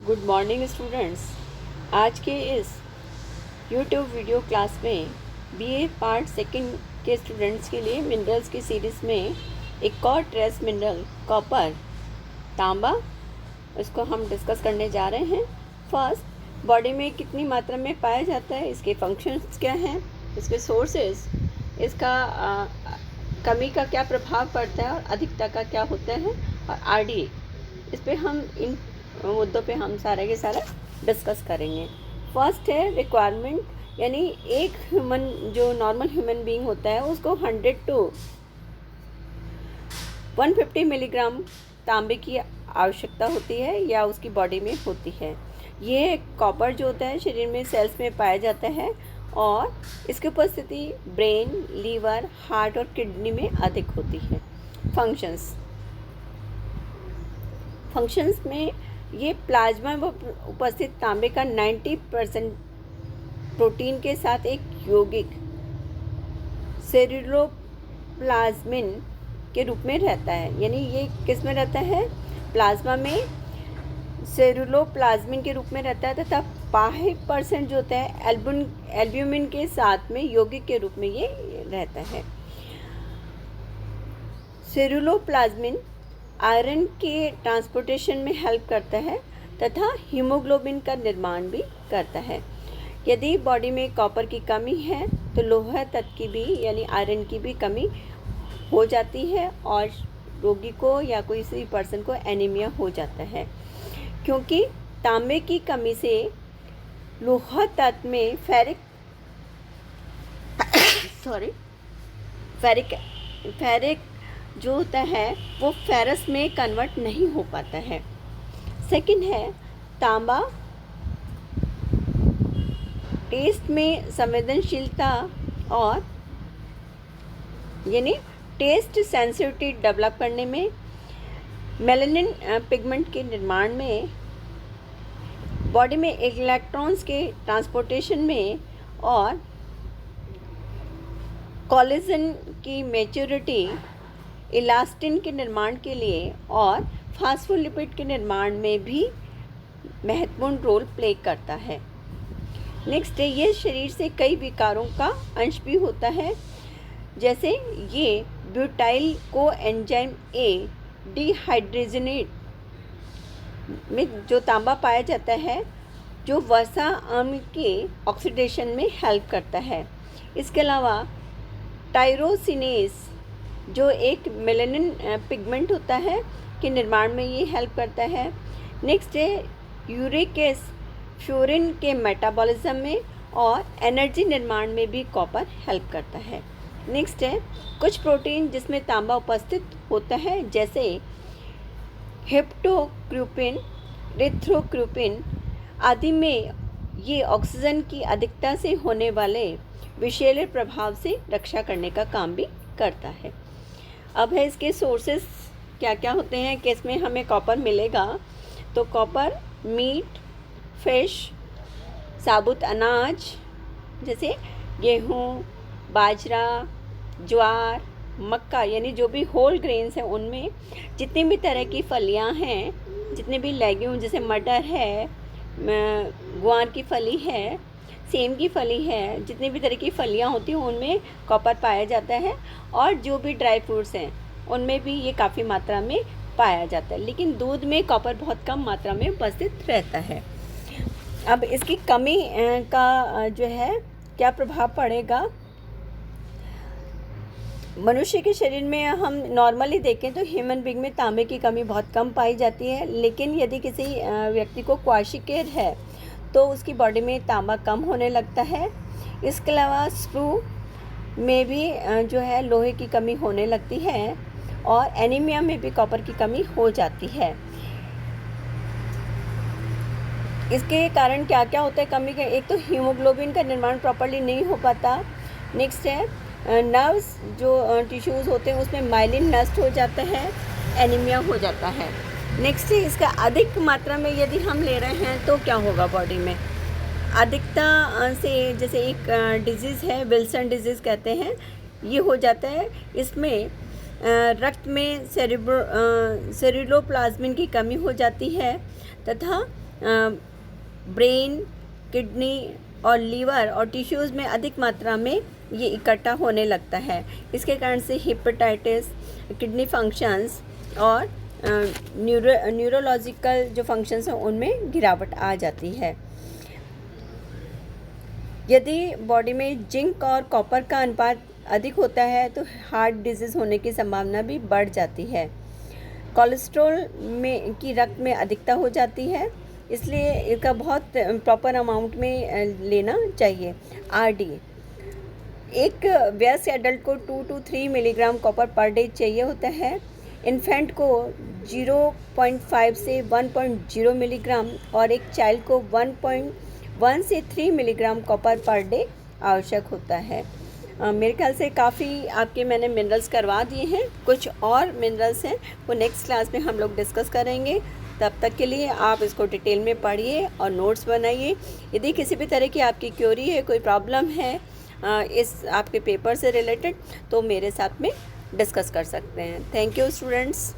Good morning students. आज के इस यूट्यूब वीडियो क्लास में बीए पार्ट सेकंड के स्टूडेंट्स के लिए मिनरल्स की सीरीज़ में एक और ट्रेस मिनरल कॉपर तांबा इसको हम डिस्कस करने जा रहे हैं। फर्स्ट, बॉडी में कितनी मात्रा में पाया जाता है, इसके फंक्शंस क्या हैं, इसके सोर्सेस, इसका कमी का क्या प्रभाव पड़ता है और अधिकता का क्या होता है, और आरडी, इस पे हम इन मुद्दों पे हम सारा के सारा डिस्कस करेंगे। फर्स्ट है रिक्वायरमेंट, यानी एक ह्यूमन जो नॉर्मल ह्यूमन बीइंग होता है उसको 100 to 150 मिलीग्राम तांबे की आवश्यकता होती है या उसकी बॉडी में होती है। ये कॉपर जो होता है शरीर में सेल्स में पाया जाता है और इसकी उपस्थिति ब्रेन, लीवर, हार्ट और किडनी में अधिक होती है। फंक्शंस में ये प्लाज्मा में उपस्थित तांबे का 90% प्रोटीन के साथ एक यौगिक सेरुलोप्लाज्मिन के रूप में रहता है। यानी ये किस में रहता है? प्लाज्मा में सेरुलोप्लाज्मिन के रूप में रहता है तथा 5% जो होता है एल्ब्यूमिन के साथ में यौगिक के रूप में ये रहता है। सेरुलोप्लाज्मिन आयरन के ट्रांसपोर्टेशन में हेल्प करता है तथा हीमोग्लोबिन का निर्माण भी करता है। यदि बॉडी में कॉपर की कमी है तो लोहा तत्व की भी यानी आयरन की भी कमी हो जाती है और रोगी को या कोई सी पर्सन को एनीमिया हो जाता है, क्योंकि तांबे की कमी से लोहा तत्व में फेरिक जो होता है वो फेरस में कन्वर्ट नहीं हो पाता है। सेकंड है तांबा टेस्ट में संवेदनशीलता और यानी टेस्ट सेंसिटिविटी डेवलप करने में, मेलानिन पिगमेंट के निर्माण में, बॉडी में इलेक्ट्रॉन्स के ट्रांसपोर्टेशन में और कोलेजन की मैच्योरिटी, इलास्टिन के निर्माण के लिए और फास्फोलिपिड के निर्माण में भी महत्वपूर्ण रोल प्ले करता है। नेक्स्ट है ये शरीर से कई विकारों का अंश भी होता है, जैसे ये ब्यूटाइल को एंजाइम ए डिहाइड्रोजनेट में जो तांबा पाया जाता है जो वसा अम्ल के ऑक्सीडेशन में हेल्प करता है। इसके अलावा टायरोसिनेस जो एक मेलानिन पिगमेंट होता है के निर्माण में ये हेल्प करता है। नेक्स्ट है यूरिक एसिड फ्यूरिन के मेटाबॉलिज्म में और एनर्जी निर्माण में भी कॉपर हेल्प करता है। नेक्स्ट है कुछ प्रोटीन जिसमें तांबा उपस्थित होता है, जैसे हेप्टोक्रूपिन, रिथ्रोक्रूपिन आदि में ये ऑक्सीजन की अधिकता से होने वाले विषैले प्रभाव से रक्षा करने का काम भी करता है। अब है इसके सोर्सेस क्या क्या होते हैं कि इसमें हमें कॉपर मिलेगा। तो कॉपर मीट, फिश, साबुत अनाज जैसे गेहूँ, बाजरा, ज्वार, मक्का यानी जो भी होल ग्रेन्स हैं उनमें, जितनी भी तरह की फलियां हैं, जितने भी लेग्यूम जैसे मटर है, ग्वार की फली है, सेम की फली है, जितनी भी तरह की फलियां होती हैं उनमें कॉपर पाया जाता है। और जो भी ड्राई फ्रूट्स हैं उनमें भी ये काफ़ी मात्रा में पाया जाता है, लेकिन दूध में कॉपर बहुत कम मात्रा में उपस्थित रहता है। अब इसकी कमी का जो है क्या प्रभाव पड़ेगा? मनुष्य के शरीर में हम नॉर्मली देखें तो ह्यूमन बीइंग में तांबे की कमी बहुत कम पाई जाती है, लेकिन यदि किसी व्यक्ति को क्वार्शिकेर है तो उसकी बॉडी में तांबा कम होने लगता है। इसके अलावा स्क्रू में भी जो है लोहे की कमी होने लगती है और एनीमिया में भी कॉपर की कमी हो जाती है। इसके कारण क्या क्या होता है कमी का? एक तो हीमोग्लोबिन का निर्माण प्रॉपर्ली नहीं हो पाता। नेक्स्ट है नर्व्स जो टिश्यूज़ होते हैं उसमें माइलिन नष्ट हो जाता है, एनीमिया हो जाता है। नेक्स्ट है इसका अधिक मात्रा में यदि हम ले रहे हैं तो क्या होगा बॉडी में? अधिकता से जैसे एक डिजीज़ है विल्सन डिजीज़ कहते हैं, ये हो जाता है। इसमें रक्त में सेरुलोप्लाज्मिन की कमी हो जाती है तथा ब्रेन, किडनी और लीवर और टिश्यूज़ में अधिक मात्रा में ये इकट्ठा होने लगता है। इसके कारण से हेपेटाइटिस, किडनी फंक्शंस और न्यूरोलॉजिकल जो फंक्शंस हैं उनमें गिरावट आ जाती है। यदि बॉडी में जिंक और कॉपर का अनुपात अधिक होता है तो हार्ट डिजीज़ होने की संभावना भी बढ़ जाती है। कोलेस्ट्रॉल में की रक्त में अधिकता हो जाती है, इसलिए इसका बहुत प्रॉपर अमाउंट में लेना चाहिए। RD, एक वयस्क एडल्ट को 2 to 3 milligram copper per day चाहिए होता है। इन्फेंट को 0.5 से 1.0 मिलीग्राम और एक चाइल्ड को 1.1 से 3 मिलीग्राम कॉपर पर डे आवश्यक होता है। मेरे ख्याल से काफ़ी आपके मैंने मिनरल्स करवा दिए हैं। कुछ और मिनरल्स हैं वो नेक्स्ट क्लास में हम लोग डिस्कस करेंगे। तब तक के लिए आप इसको डिटेल में पढ़िए और नोट्स बनाइए। यदि किसी भी तरह की आपकी क्वेरी है, कोई प्रॉब्लम है इस आपके पेपर से रिलेटेड, तो मेरे साथ में डिस्कस कर सकते हैं। Thank you students.